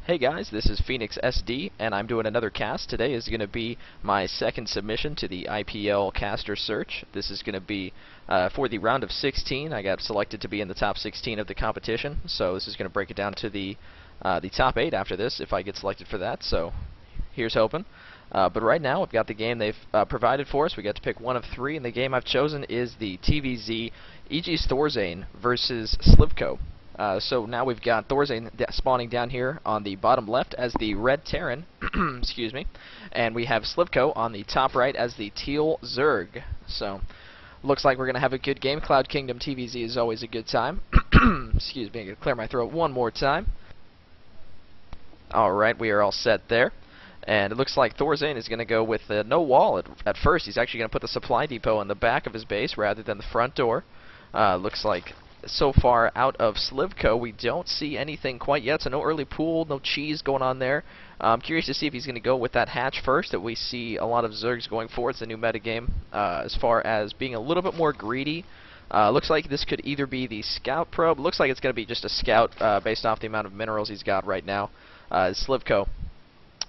Hey guys, this is Phoenix SD, and I'm doing another cast. Today is going to be my second submission to the IPL Caster Search. This is going to be for the round of 16. I got selected to be in the top 16 of the competition, so this is going to break it down to the top 8 after this if I get selected for that, so here's hoping. But right now, we've got the game they've provided for us. We got to pick one of 3, and the game I've chosen is the TVZ Aegis Thorzane versus Slivko. So now we've got Thorzane spawning down here on the bottom left as the red Terran, excuse me, and we have Slivko on the top right as the teal Zerg. So looks like we're going to have a good game. Cloud Kingdom TVZ is always a good time. Excuse me, I'm going to clear my throat one more time. Alright, we are all set there. And it looks like Thorzane is going to go with no wall at first. He's actually going to put the supply depot in the back of his base rather than the front door. Looks like so far out of Slivko, we don't see anything quite yet, so no early pool, no cheese going on there. I'm curious to see if he's going to go with that hatch first, that we see a lot of Zergs going for. It's a new metagame as far as being a little bit more greedy. Looks like this could either be the scout probe. Looks like it's going to be just a scout based off the amount of minerals he's got right now. Slivko.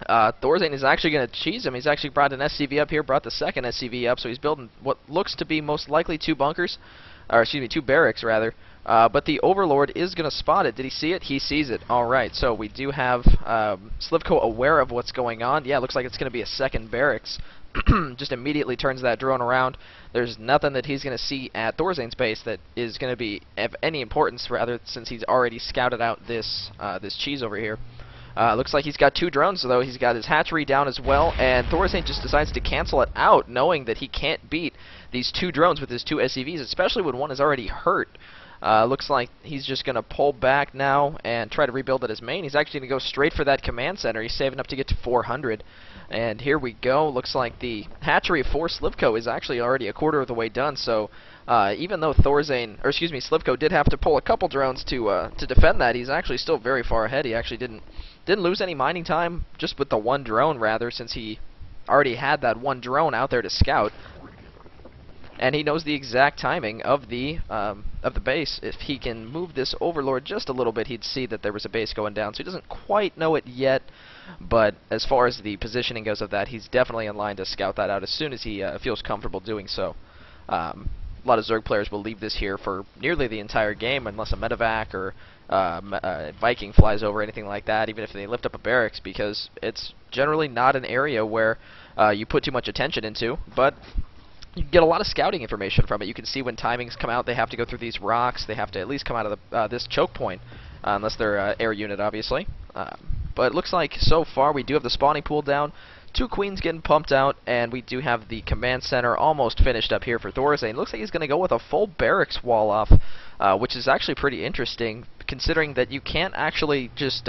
Thorzane is actually going to cheese him. He's actually brought an SCV up here, brought the second SCV up, so he's building what looks to be most likely 2 bunkers. Or excuse me, 2 barracks rather. But the Overlord is going to spot it. Did he see it? He sees it. Alright, so we do have Slivko aware of what's going on. Yeah, looks like it's going to be a second barracks. Just immediately turns that drone around. There's nothing that he's going to see at Thorzane's base that is going to be of any importance, rather, since he's already scouted out this cheese over here. Looks like he's got 2 drones, though. He's got his hatchery down as well, and Thorzane just decides to cancel it out, knowing that he can't beat these 2 drones with his 2 SCVs, especially when one is already hurt. Looks like he's just going to pull back now and try to rebuild at his main. He's actually going to go straight for that command center. He's saving up to get to 400. And here we go. Looks like the hatchery for Slivko is actually already a quarter of the way done, so even though Slivko did have to pull a couple drones to defend that, he's actually still very far ahead. He actually didn't lose any mining time, just with the 1 drone rather, since he already had that 1 drone out there to scout. And he knows the exact timing of the base. If he can move this Overlord just a little bit, he'd see that there was a base going down. So he doesn't quite know it yet, but as far as the positioning goes of that, he's definitely in line to scout that out as soon as he feels comfortable doing so. A lot of Zerg players will leave this here for nearly the entire game, unless a medevac or Viking flies over, anything like that, even if they lift up a barracks, because it's generally not an area where you put too much attention into, but you can get a lot of scouting information from it. You can see when timings come out, they have to go through these rocks, they have to at least come out of this choke point, unless they're air unit, obviously. But it looks like so far we do have the spawning pool down, 2 queens getting pumped out, and we do have the command center almost finished up here for Thorzane. Looks like he's going to go with a full barracks wall off, which is actually pretty interesting, considering that you can't actually just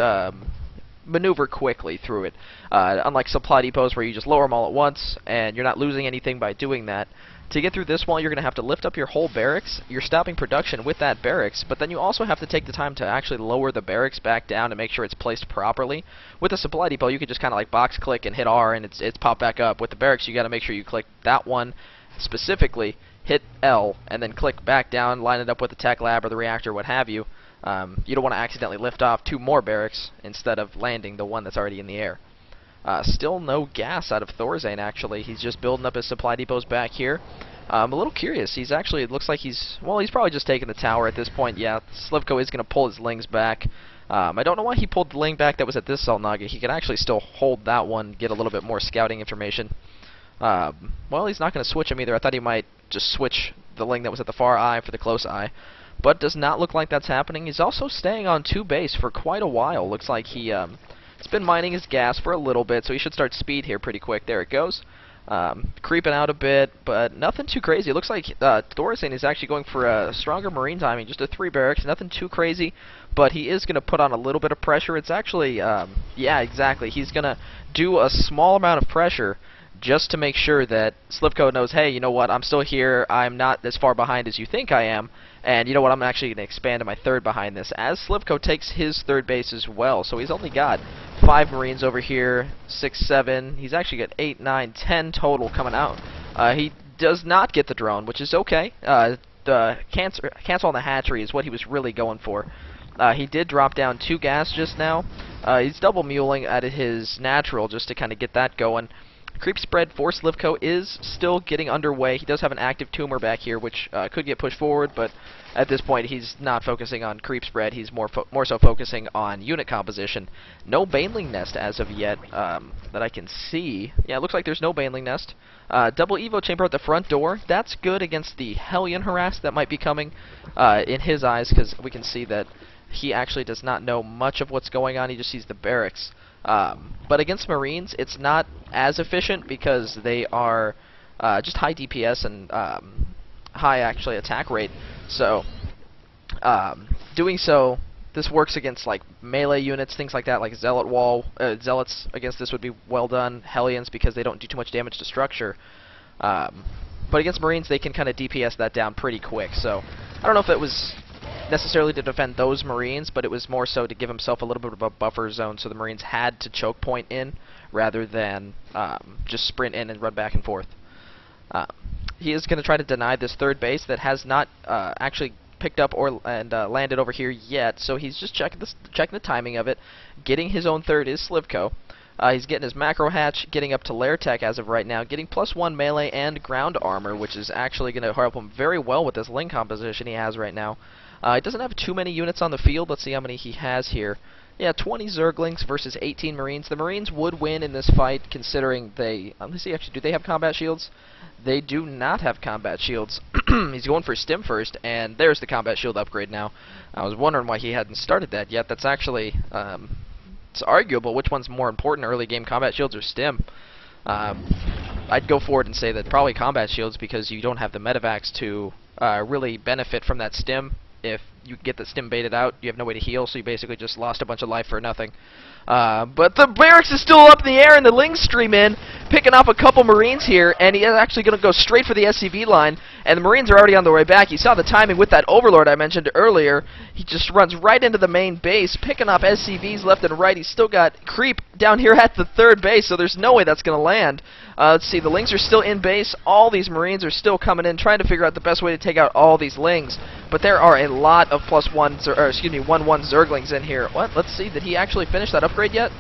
maneuver quickly through it. Unlike supply depots where you just lower them all at once and you're not losing anything by doing that. To get through this wall, you're going to have to lift up your whole barracks. You're stopping production with that barracks, but then you also have to take the time to actually lower the barracks back down to make sure it's placed properly. With a supply depot, you can just kind of like box click and hit R and it's popped back up. With the barracks, you got to make sure you click that one specifically, hit L, and then click back down, line it up with the tech lab or the reactor, what have you. You don't want to accidentally lift off 2 more barracks instead of landing the one that's already in the air. Still no gas out of Thorzane, actually. He's just building up his supply depots back here. I'm a little curious. He's actually, it looks like he's probably just taking the tower at this point. Yeah, Slivko is going to pull his lings back. I don't know why he pulled the ling back that was at this Salnaga. He could actually still hold that one, get a little bit more scouting information. Well, he's not going to switch him either. I thought he might just switch the ling that was at the far eye for the close eye. But does not look like that's happening. He's also staying on 2 base for quite a while. Looks like he's been mining his gas for a little bit, so he should start speed here pretty quick. There it goes. Creeping out a bit, but nothing too crazy. It looks like Thorzane is actually going for a stronger marine timing, just a 3 barracks, nothing too crazy, but he is going to put on a little bit of pressure. It's actually, yeah, exactly. He's going to do a small amount of pressure just to make sure that Slivko knows, hey, you know what, I'm still here, I'm not as far behind as you think I am, and you know what, I'm actually going to expand to my 3rd behind this, as Slivko takes his 3rd base as well. So he's only got 5 Marines over here, 6, 7, he's actually got 8, 9, 10 total coming out. He does not get the drone, which is okay. The cancel on the hatchery is what he was really going for. He did drop down 2 gas just now. He's double muling at his natural just to kind of get that going. Creep spread for Slivko is still getting underway. He does have an active tumor back here, which could get pushed forward, but at this point he's not focusing on creep spread. He's more so focusing on unit composition. No Baneling Nest as of yet that I can see. Yeah, it looks like there's no Baneling Nest. Double Evo Chamber at the front door. That's good against the Hellion harass that might be coming in his eyes, because we can see that he actually does not know much of what's going on. He just sees the barracks. But against Marines, it's not as efficient because they are just high DPS and high actually attack rate. So doing so, this works against like melee units, things like that, like Zealot Wall. Zealots against this would be well done. Hellions because they don't do too much damage to structure. But against Marines, they can kind of DPS that down pretty quick. So I don't know if it was necessarily to defend those Marines, but it was more so to give himself a little bit of a buffer zone so the Marines had to choke point in rather than just sprint in and run back and forth. He is going to try to deny this third base that has not actually picked up or landed over here yet, so he's just checking the timing of it. Getting his own third is Slivko. He's getting his macro hatch, getting up to lair tech as of right now, getting +1 melee and ground armor, which is actually going to help him very well with this Ling composition he has right now. He doesn't have too many units on the field. Let's see how many he has here. Yeah, 20 Zerglings versus 18 Marines. The Marines would win in this fight considering they... let's see, actually, do they have combat shields? They do not have combat shields. He's going for Stim first, and there's the combat shield upgrade now. I was wondering why he hadn't started that yet. That's actually... it's arguable which one's more important, early game combat shields or Stim. I'd go forward and say that probably combat shields because you don't have the medevacs to really benefit from that Stim. If you get the Stim baited out, you have no way to heal, so you basically just lost a bunch of life for nothing. But the barracks is still up in the air, and the Lings stream in, picking off a couple Marines here, and he is actually going to go straight for the SCV line, and the Marines are already on their way back. You saw the timing with that Overlord I mentioned earlier. He just runs right into the main base, picking off SCVs left and right. He's still got creep down here at the third base, so there's no way that's going to land. Let's see, the Lings are still in base. All these Marines are still coming in, trying to figure out the best way to take out all these Lings. But there are a lot of +1, or excuse me, 1/1 Zerglings in here. What? Let's see, did he actually finish that upgrade yet?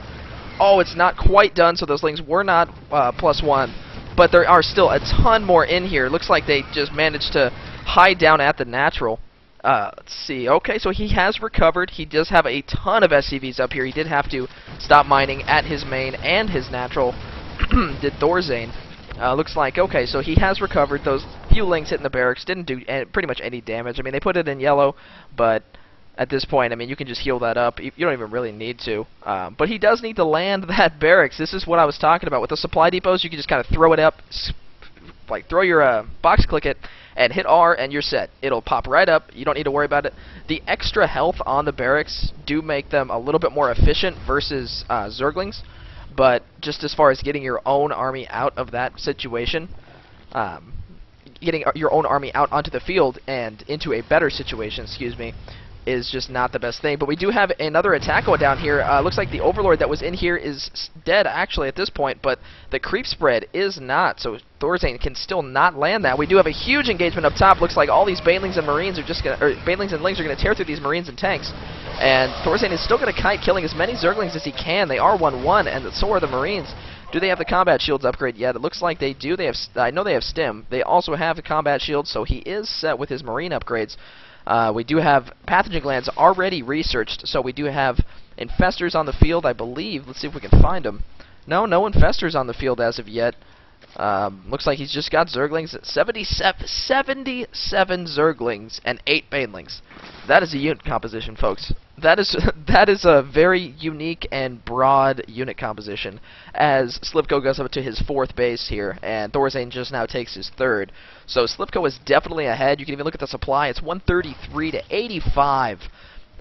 Oh, it's not quite done, so those Lings were not +1. But there are still a ton more in here. Looks like they just managed to hide down at the natural. Let's see. Okay, so he has recovered. He does have a ton of SCVs up here. He did have to stop mining at his main and his natural. Did Thorzane. Looks like, okay, so he has recovered. Those few Lings hitting the barracks didn't do pretty much any damage. I mean, they put it in yellow, but at this point, I mean, you can just heal that up. You don't even really need to. But he does need to land that barracks. This is what I was talking about. With the supply depots, you can just kind of throw it up, like throw your box, click it, and hit R, and you're set. It'll pop right up. You don't need to worry about it. The extra health on the barracks do make them a little bit more efficient versus Zerglings. But just as far as getting your own army out of that situation, getting your own army out onto the field and into a better situation, excuse me, is just not the best thing. But we do have another attack going down here. Looks like the Overlord that was in here is dead actually at this point, but the creep spread is not, so Thorzane can still not land that. We do have a huge engagement up top. Looks like all these Banelings and Marines are just gonna, or Banelings and Lings are gonna tear through these Marines and tanks. And Thorzane is still gonna kite killing as many Zerglings as he can. They are 1/1, and so are the Marines. Do they have the combat shields upgrade yet? It looks like they do. They have. I know they have Stim. They also have the combat shield, so he is set with his Marine upgrades. We do have pathogen glands already researched, so we do have infestors on the field, I believe. Let's see if we can find them. No infestors on the field as of yet. Looks like he's just got Zerglings. 77 Zerglings and 8 Banelings. That is a unit composition, folks. That is a very unique and broad unit composition, as Slivko goes up to his 4th base here, and Thorzane just now takes his 3rd. So Slivko is definitely ahead. You can even look at the supply. It's 133 to 85.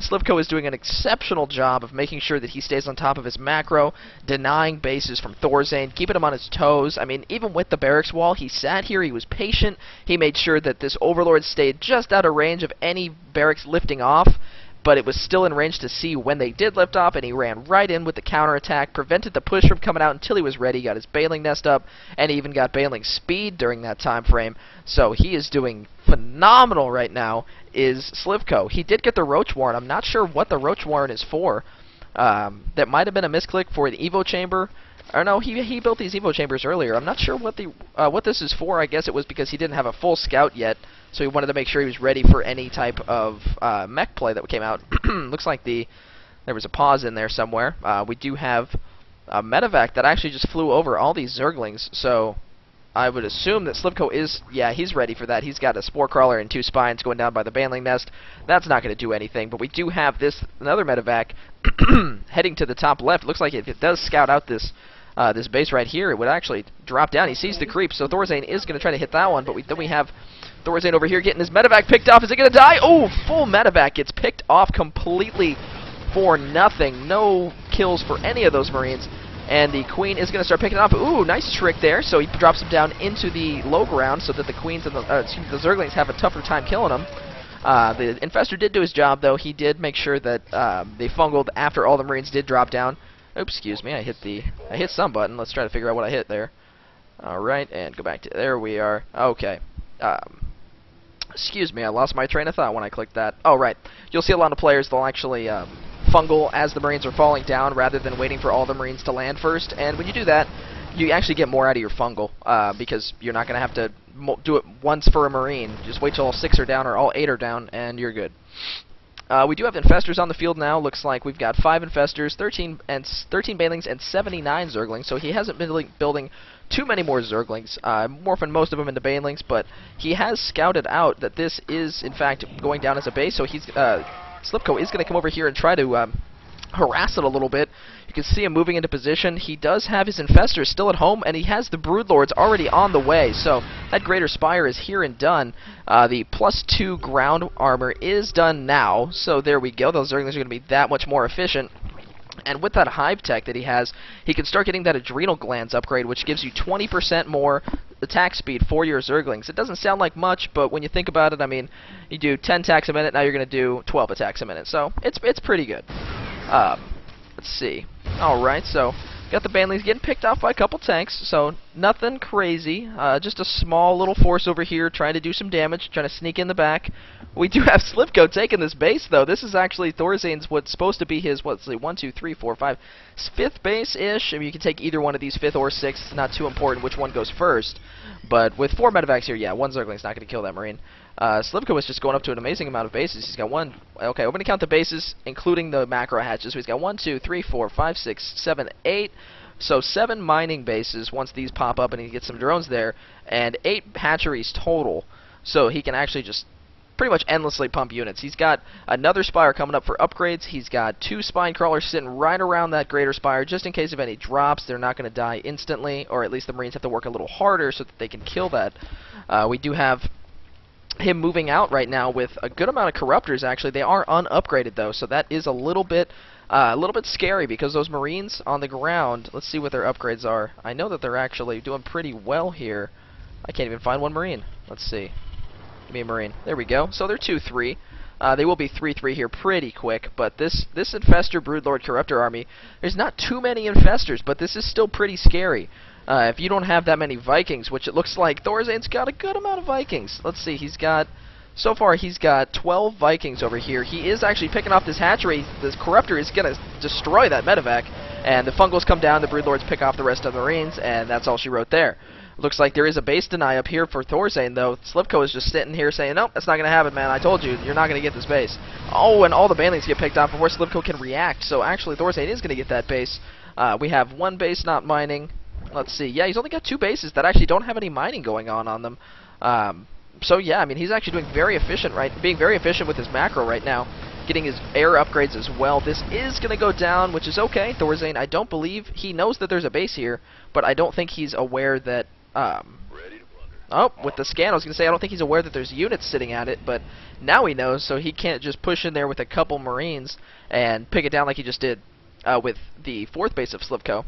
Slivko is doing an exceptional job of making sure that he stays on top of his macro, denying bases from Thorzane, keeping him on his toes. I mean, even with the barracks wall, he sat here, he was patient, he made sure that this Overlord stayed just out of range of any barracks lifting off, but it was still in range to see when they did lift off, and he ran right in with the counterattack, prevented the push from coming out until he was ready, got his Baneling Nest up, and he even got Baneling speed during that time frame. So he is doing phenomenal right now. is Slivko. He did get the Roach Warren. I'm not sure what the Roach Warren is for. That might have been a misclick for the Evo Chamber. Or no, he built these Evo Chambers earlier. I'm not sure what this is for. I guess it was because he didn't have a full scout yet, so he wanted to make sure he was ready for any type of mech play that came out. Looks like there was a pause in there somewhere. We do have a medevac that actually just flew over all these Zerglings, so I would assume that Slivko is, yeah, he's ready for that. He's got a Spore Crawler and 2 Spines going down by the Baneling Nest. That's not going to do anything, but we do have another medevac heading to the top left. Looks like if it does scout out this base right here, it would actually drop down. He sees the creep, so Thorzane is going to try to hit that one, but then we have Thorzane over here getting his medevac picked off. Is it going to die? Oh, full medevac gets picked off completely for nothing. No kills for any of those Marines. And the Queen is going to start picking it up. Ooh, nice trick there. So he drops him down into the low ground so that the Queens and the Zerglings have a tougher time killing him. The Infestor did do his job, though. He did make sure that they fungled after all the Marines did drop down. Oops, excuse me. I hit some button. Let's try to figure out what I hit there. All right, and go back to there. We are okay. Excuse me. I lost my train of thought when I clicked that. Oh, right. You'll see a lot of players. They'll actually fungal as the Marines are falling down rather than waiting for all the Marines to land first. And when you do that, you actually get more out of your fungal because you're not going to have to do it once for a Marine. Just wait till all 6 are down or all 8 are down, and you're good. We do have Infestors on the field now. Looks like we've got 5 Infestors, 13 Banelings, and 79 Zerglings. So he hasn't been building too many more Zerglings, morphing most of them into Banelings, but he has scouted out that this is, in fact, going down as a base, so he's Slivko is going to come over here and try to harass it a little bit. You can see him moving into position. He does have his Infestors still at home, and he has the Broodlords already on the way, so that Greater Spire is here and done. The +2 ground armor is done now, so there we go. Those Zerglings are going to be that much more efficient. And with that Hive Tech that he has, he can start getting that Adrenal Glands upgrade, which gives you 20% more attack speed for your Zerglings. It doesn't sound like much, but when you think about it, I mean, you do 10 attacks a minute, now you're going to do 12 attacks a minute. So it's pretty good. Let's see. Alright, so got the Banelings getting picked off by a couple tanks, so nothing crazy. Just a small little force over here trying to do some damage, trying to sneak in the back. We do have Slivko taking this base, though. This is actually Thorzane's what's supposed to be his, let's see, 1, 2, 3, 4, 5, 5th base-ish. I mean, you can take either one of these, 5th or 6th. It's not too important which one goes first. But with 4 medevacs here, yeah, 1 Zergling's not going to kill that Marine. Slivko is just going up to an amazing amount of bases. He's got 1, okay, I'm going to count the bases, including the macro hatches. So he's got 1, 2, 3, 4, 5, 6, 7, 8. So 7 mining bases once these pop up and he gets some drones there, and 8 hatcheries total. So he can actually just pretty much endlessly pump units. He's got another Spire coming up for upgrades. He's got 2 Spine Crawlers sitting right around that Greater Spire just in case of any drops. They're not going to die instantly, or at least the Marines have to work a little harder so that they can kill that. We do have him moving out right now with a good amount of Corruptors, actually. They are unupgraded, though, so that is a little bit scary because those Marines on the ground, let's see what their upgrades are. I know that they're actually doing pretty well here. I can't even find one Marine. Let's see. Give me a Marine. There we go. So they're 2-3. They will be 3-3 here pretty quick, but this Infestor Broodlord Corruptor army, there's not too many Infestors, but this is still pretty scary. If you don't have that many Vikings, which it looks like Thorzane's got a good amount of Vikings. Let's see, so far he's got 12 Vikings over here. He is actually picking off this hatchery. This Corruptor is going to destroy that medevac, and the Fungals come down, the Broodlords pick off the rest of the Marines, and that's all she wrote there. Looks like there is a base deny up here for Thorzane, though. Slivko is just sitting here saying, nope, that's not going to happen, man. I told you, you're not going to get this base. Oh, and all the Banelings get picked off before Slivko can react, so actually Thorzane is going to get that base. We have 1 base not mining. Let's see. Yeah, he's only got 2 bases that actually don't have any mining going on them. So yeah, I mean, he's actually being very efficient with his macro right now, getting his air upgrades as well. This is going to go down, which is okay. Thorzane, I don't believe he knows that there's a base here, but I don't think he's aware that. Oh, with the scan, I was going to say I don't think he's aware that there's units sitting at it, but now he knows, so he can't just push in there with a couple Marines and pick it down like he just did with the 4th base of Slivko.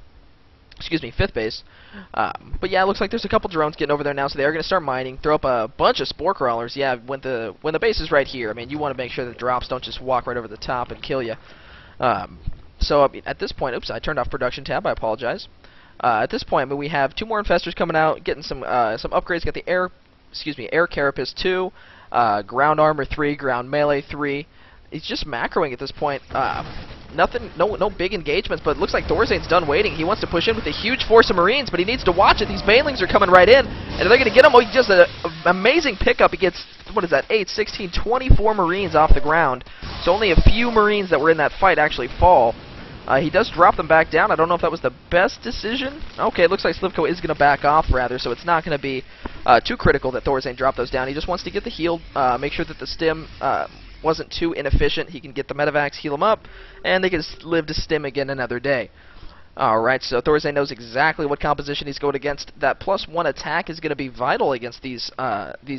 Excuse me, 5th base. But yeah, it looks like there's a couple drones getting over there now, so they are going to start mining, throw up a bunch of Spore Crawlers. Yeah, when the base is right here, I mean, you want to make sure the drops don't just walk right over the top and kill you. So I mean, at this point, oops, I turned off production tab. I apologize. At this point, I mean, we have 2 more Infestors coming out, getting some upgrades. Got the Air Carapace 2. ground armor 3, ground melee 3. He's just macroing at this point. Nothing, no big engagements, but it looks like Thorzane's done waiting. He wants to push in with a huge force of Marines, but he needs to watch it. These Banelings are coming right in, and they're going to get him. Oh, he does an amazing pickup. He gets, what is that, 8, 16, 24 Marines off the ground. So only a few Marines that were in that fight actually fall. He does drop them back down. I don't know if that was the best decision. Okay, it looks like Slivko is going to back off, rather, so it's not going to be too critical that Thorzane dropped those down. He just wants to get the heal, make sure that the stim wasn't too inefficient. He can get the medevacs, heal them up, and they can live to stim again another day. Alright, so Thorzane knows exactly what composition he's going against. That +1 attack is going to be vital against these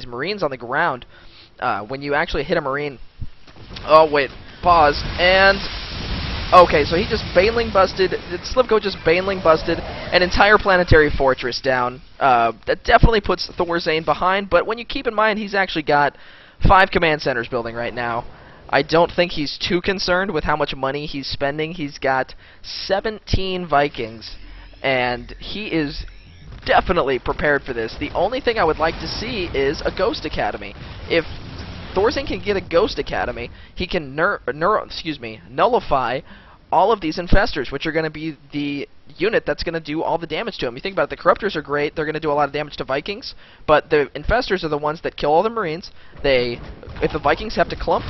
Marines on the ground. When you actually hit a Marine... Oh, wait. Pause. And... Okay, so he just Baneling busted, Slivko just Baneling busted an entire planetary fortress down. That definitely puts Thorzane behind, but when you keep in mind he's actually got 5 command centers building right now, I don't think he's too concerned with how much money he's spending. He's got 17 Vikings, and he is definitely prepared for this. The only thing I would like to see is a Ghost Academy. If Thorzane can get a Ghost Academy, he can nullify all of these Infestors, which are going to be the unit that's going to do all the damage to him. You think about it, the Corruptors are great, they're going to do a lot of damage to Vikings, but the Infestors are the ones that kill all the Marines. If the Vikings have to clump,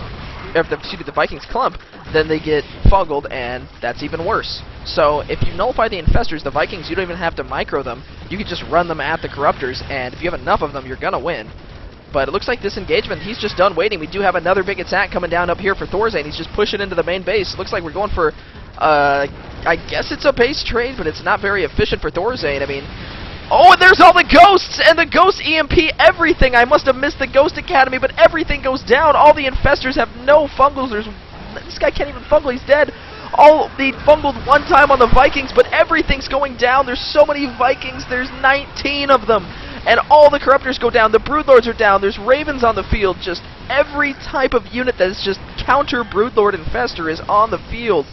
the Vikings clump, then they get fuggled, and that's even worse. So if you nullify the Infestors, the Vikings, you don't even have to micro them. You can just run them at the Corruptors, and if you have enough of them, you're going to win. But it looks like this engagement, he's just done waiting. We do have another big attack coming down up here for Thorzane. He's just pushing into the main base. Looks like we're going for, I guess it's a base trade, but it's not very efficient for Thorzane. I mean, oh, and there's all the ghosts, and the Ghost EMP everything. I must have missed the Ghost Academy, but everything goes down. All the Infestors have no fungals. This guy can't even fungal. He's dead. They fungled one time on the Vikings, but everything's going down. There's so many Vikings. There's 19 of them. And all the Corruptors go down. The Broodlords are down. There's Ravens on the field. Just every type of unit that is just counter Broodlord Infestor is on the field.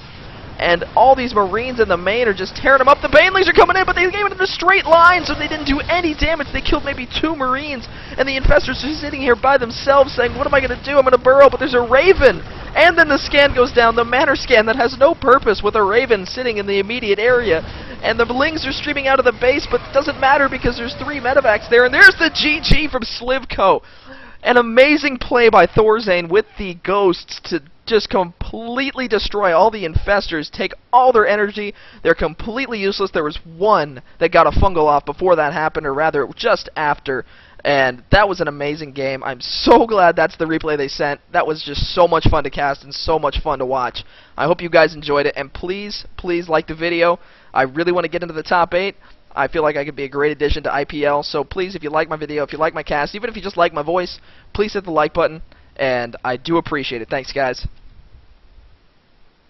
And all these Marines in the main are just tearing them up. The Banelings are coming in, but they gave it in a straight line, so they didn't do any damage. They killed maybe 2 Marines. And the Infestors are sitting here by themselves saying, what am I going to do? I'm going to burrow, but there's a Raven. And then the scan goes down, the Manor scan that has no purpose with a Raven sitting in the immediate area. And the Lings are streaming out of the base, but it doesn't matter because there's 3 medevacs there. And there's the GG from Slivko. An amazing play by Thorzane with the Ghosts to just completely destroy all the Infestors, take all their energy. They're completely useless. There was one that got a fungal off before that happened, or rather just after. And that was an amazing game. I'm so glad that's the replay they sent. That was just so much fun to cast and so much fun to watch. I hope you guys enjoyed it, and please, please like the video. I really want to get into the top 8. I feel like I could be a great addition to IPL, so please, if you like my video, if you like my cast, even if you just like my voice, please hit the like button, and I do appreciate it. Thanks, guys.